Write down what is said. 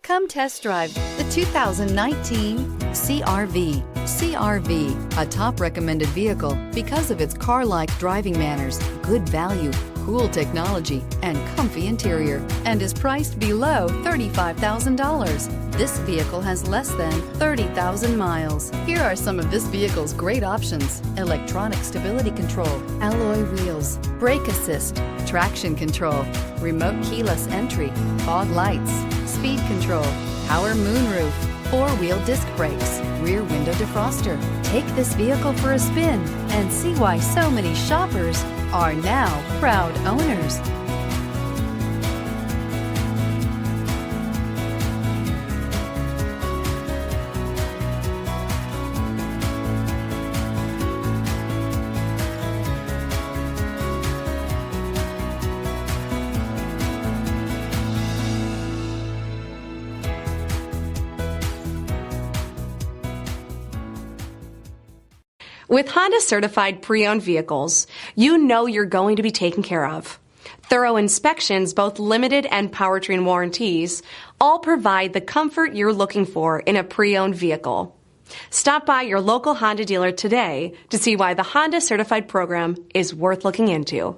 Come test drive the 2019 CR-V. CR-V, a top recommended vehicle because of its car-like driving manners, good value, cool technology, and comfy interior, and is priced below $35,000. This vehicle has less than 30,000 miles. Here are some of this vehicle's great options: electronic stability control, alloy wheels, brake assist, traction control, remote keyless entry, fog lights, speed control, power moonroof, four-wheel disc brakes, rear window defroster. Take this vehicle for a spin and see why so many shoppers are now proud owners. With Honda certified pre-owned vehicles, you know you're going to be taken care of. Thorough inspections, both limited and powertrain warranties, all provide the comfort you're looking for in a pre-owned vehicle. Stop by your local Honda dealer today to see why the Honda certified program is worth looking into.